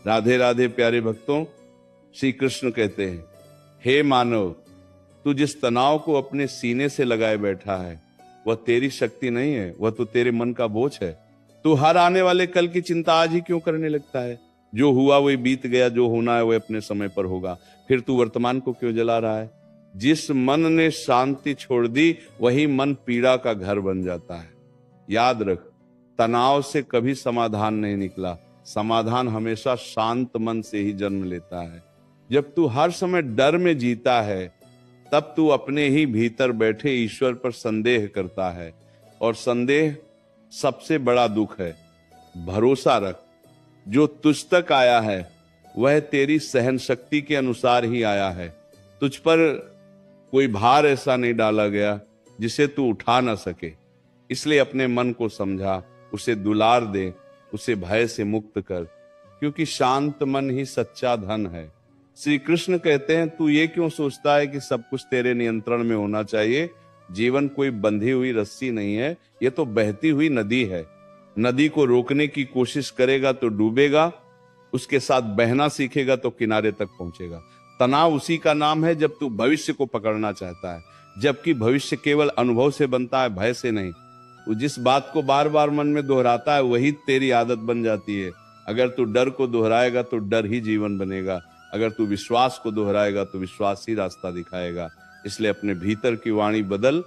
राधे राधे प्यारे भक्तों, श्री कृष्ण कहते हैं, हे मानव, तू जिस तनाव को अपने सीने से लगाए बैठा है वह तेरी शक्ति नहीं है, वह तो तेरे मन का बोझ है। तू हर आने वाले कल की चिंता आज ही क्यों करने लगता है? जो हुआ वही बीत गया, जो होना है वह अपने समय पर होगा। फिर तू वर्तमान को क्यों जला रहा है? जिस मन ने शांति छोड़ दी वही मन पीड़ा का घर बन जाता है। याद रख, तनाव से कभी समाधान नहीं निकला। समाधान हमेशा शांत मन से ही जन्म लेता है। जब तू हर समय डर में जीता है तब तू अपने ही भीतर बैठे ईश्वर पर संदेह करता है, और संदेह सबसे बड़ा दुख है। भरोसा रख, जो तुझ तक आया है वह तेरी सहन शक्ति के अनुसार ही आया है। तुझ पर कोई भार ऐसा नहीं डाला गया जिसे तू उठा ना सके। इसलिए अपने मन को समझा, उसे दुलार दे, उसे भय से मुक्त कर, क्योंकि शांत मन ही सच्चा धन है। श्री कृष्ण कहते हैं, तू ये क्यों सोचता है कि सब कुछ तेरे नियंत्रण में होना चाहिए? जीवन कोई बंधी हुई रस्सी नहीं है, ये तो बहती हुई नदी है। नदी को रोकने की कोशिश करेगा तो डूबेगा, उसके साथ बहना सीखेगा तो किनारे तक पहुंचेगा। तनाव उसी का नाम है जब तू भविष्य को पकड़ना चाहता है, जबकि भविष्य केवल अनुभव से बनता है, भय से नहीं। तू जिस बात को बार बार मन में दोहराता है वही तेरी आदत बन जाती है। अगर तू डर को दोहराएगा तो डर ही जीवन बनेगा। अगर तू विश्वास को दोहराएगा तो विश्वास ही रास्ता दिखाएगा। इसलिए अपने भीतर की वाणी बदल,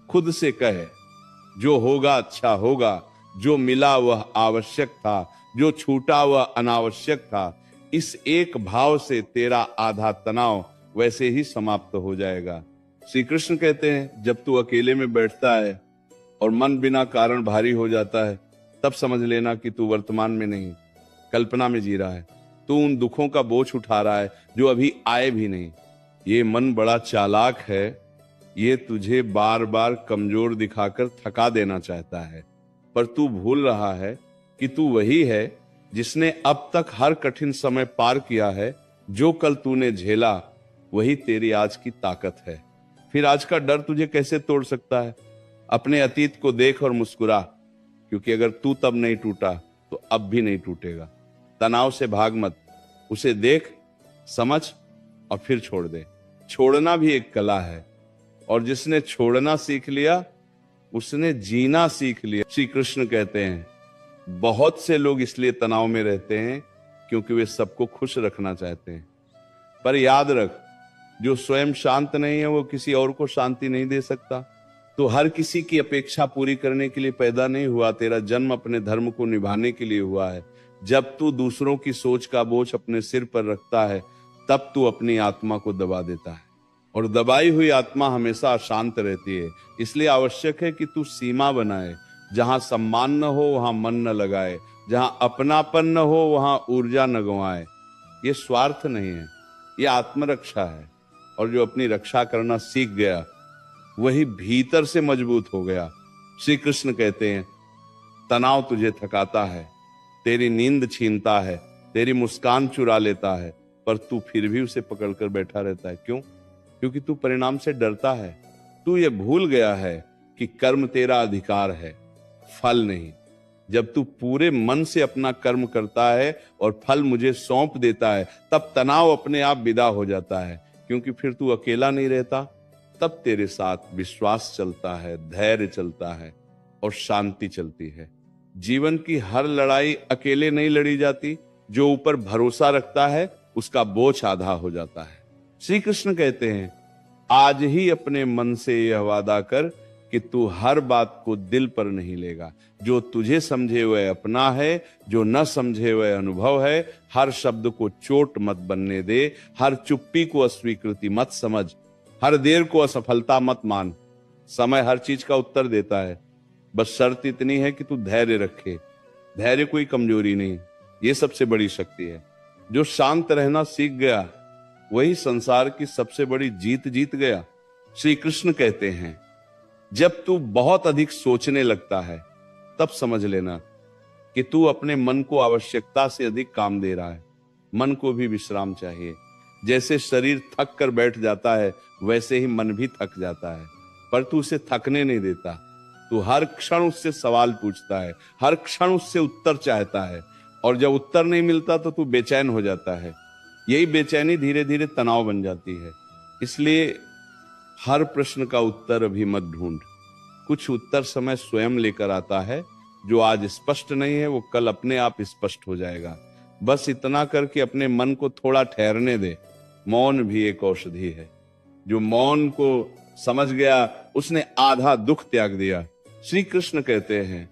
खुद से कहे, जो होगा अच्छा होगा, जो मिला वह आवश्यक था, जो छूटा वह अनावश्यक था। इस एक भाव से तेरा आधा तनाव वैसे ही समाप्त हो जाएगा। श्री कृष्ण कहते हैं, जब तू अकेले में बैठता है और मन बिना कारण भारी हो जाता है, तब समझ लेना कि तू वर्तमान में नहीं, कल्पना में जी रहा है। तू उन दुखों का बोझ उठा रहा है जो अभी आए भी नहीं। ये मन बड़ा चालाक है, ये तुझे बार बार कमजोर दिखाकर थका देना चाहता है। पर तू भूल रहा है कि तू वही है जिसने अब तक हर कठिन समय पार किया है। जो कल तूने झेला वही तेरी आज की ताकत है। फिर आज का डर तुझे कैसे तोड़ सकता है? अपने अतीत को देख और मुस्कुरा, क्योंकि अगर तू तब नहीं टूटा तो अब भी नहीं टूटेगा। तनाव से भाग मत, उसे देख, समझ और फिर छोड़ दे। छोड़ना भी एक कला है, और जिसने छोड़ना सीख लिया उसने जीना सीख लिया। श्री कृष्ण कहते हैं, बहुत से लोग इसलिए तनाव में रहते हैं क्योंकि वे सबको खुश रखना चाहते हैं। पर याद रख, जो स्वयं शांत नहीं है वो किसी और को शांति नहीं दे सकता। तो हर किसी की अपेक्षा पूरी करने के लिए पैदा नहीं हुआ। तेरा जन्म अपने धर्म को निभाने के लिए हुआ है। जब तू दूसरों की सोच का बोझ अपने सिर पर रखता है तब तू अपनी आत्मा को दबा देता है, और दबाई हुई आत्मा हमेशा अशांत रहती है। इसलिए आवश्यक है कि तू सीमा बनाए। जहां सम्मान न हो वहां मन न लगाए, जहां अपनापन न हो वहां ऊर्जा न गंवाए। ये स्वार्थ नहीं है, ये आत्मरक्षा है। और जो अपनी रक्षा करना सीख गया वही भीतर से मजबूत हो गया। श्री कृष्ण कहते हैं, तनाव तुझे थकाता है, तेरी नींद छीनता है, तेरी मुस्कान चुरा लेता है, पर तू फिर भी उसे पकड़कर बैठा रहता है। क्यों? क्योंकि तू परिणाम से डरता है। तू ये भूल गया है कि कर्म तेरा अधिकार है, फल नहीं। जब तू पूरे मन से अपना कर्म करता है और फल मुझे सौंप देता है, तब तनाव अपने आप विदा हो जाता है। क्योंकि फिर तू अकेला नहीं रहता, तब तेरे साथ विश्वास चलता है, धैर्य चलता है और शांति चलती है। जीवन की हर लड़ाई अकेले नहीं लड़ी जाती। जो ऊपर भरोसा रखता है उसका बोझ आधा हो जाता है। श्री कृष्ण कहते हैं, आज ही अपने मन से यह वादा कर कि तू हर बात को दिल पर नहीं लेगा। जो तुझे समझे वह अपना है, जो न समझे वह अनुभव है। हर शब्द को चोट मत बनने दे, हर चुप्पी को अस्वीकृति मत समझ, हर देर को असफलता मत मान। समय हर चीज का उत्तर देता है, बस शर्त इतनी है कि तू धैर्य रखे। धैर्य कोई कमजोरी नहीं, ये सबसे बड़ी शक्ति है। जो शांत रहना सीख गया वही संसार की सबसे बड़ी जीत जीत गया। श्री कृष्ण कहते हैं, जब तू बहुत अधिक सोचने लगता है तब समझ लेना कि तू अपने मन को आवश्यकता से अधिक काम दे रहा है। मन को भी विश्राम चाहिए। जैसे शरीर थक कर बैठ जाता है वैसे ही मन भी थक जाता है, पर तू उसे थकने नहीं देता। तू हर क्षण उससे सवाल पूछता है, हर क्षण उससे उत्तर चाहता है, और जब उत्तर नहीं मिलता तो तू बेचैन हो जाता है। यही बेचैनी धीरे धीरे तनाव बन जाती है। इसलिए हर प्रश्न का उत्तर अभी मत ढूंढ। कुछ उत्तर समय स्वयं लेकर आता है। जो आज स्पष्ट नहीं है वो कल अपने आप स्पष्ट हो जाएगा। बस इतना करके अपने मन को थोड़ा ठहरने दे। मौन भी एक औषधि है। जो मौन को समझ गया उसने आधा दुख त्याग दिया। श्री कृष्ण कहते हैं,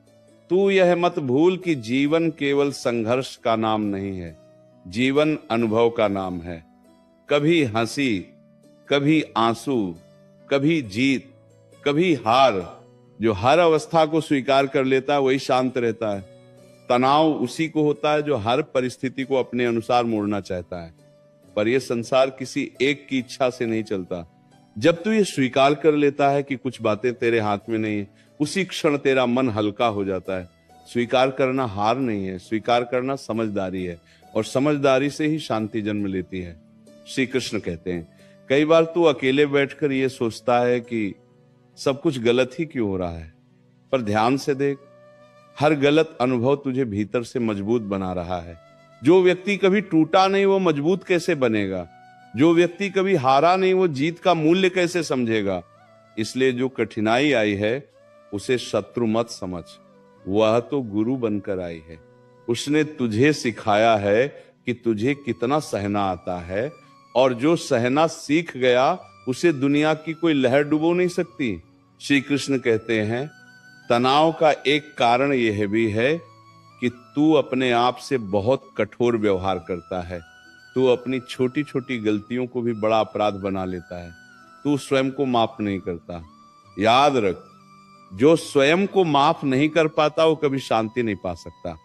तू यह मत भूल कि जीवन केवल संघर्ष का नाम नहीं है, जीवन अनुभव का नाम है। कभी हंसी, कभी आंसू, कभी जीत, कभी हार। जो हर अवस्था को स्वीकार कर लेता है वही शांत रहता है। तनाव उसी को होता है जो हर परिस्थिति को अपने अनुसार मोड़ना चाहता है। पर यह संसार किसी एक की इच्छा से नहीं चलता। जब तू ये स्वीकार कर लेता है कि कुछ बातें तेरे हाथ में नहीं है, उसी क्षण तेरा मन हल्का हो जाता है। स्वीकार करना हार नहीं है, स्वीकार करना समझदारी है, और समझदारी से ही शांति जन्म लेती है। श्री कृष्ण कहते हैं, कई बार तू अकेले बैठकर ये सोचता है कि सब कुछ गलत ही क्यों हो रहा है, पर ध्यान से देख, हर गलत अनुभव तुझे भीतर से मजबूत बना रहा है। जो व्यक्ति कभी टूटा नहीं वो मजबूत कैसे बनेगा? जो व्यक्ति कभी हारा नहीं वो जीत का मूल्य कैसे समझेगा? इसलिए जो कठिनाई आई है उसे शत्रु मत समझ, वह तो गुरु बनकर आई है। उसने तुझे सिखाया है कि तुझे कितना सहना आता है, और जो सहना सीख गया उसे दुनिया की कोई लहर डुबो नहीं सकती। श्री कृष्ण कहते हैं, तनाव का एक कारण यह भी है कि तू अपने आप से बहुत कठोर व्यवहार करता है। तू अपनी छोटी छोटी गलतियों को भी बड़ा अपराध बना लेता है। तू स्वयं को माफ नहीं करता। याद रख, जो स्वयं को माफ नहीं कर पाता वो कभी शांति नहीं पा सकता।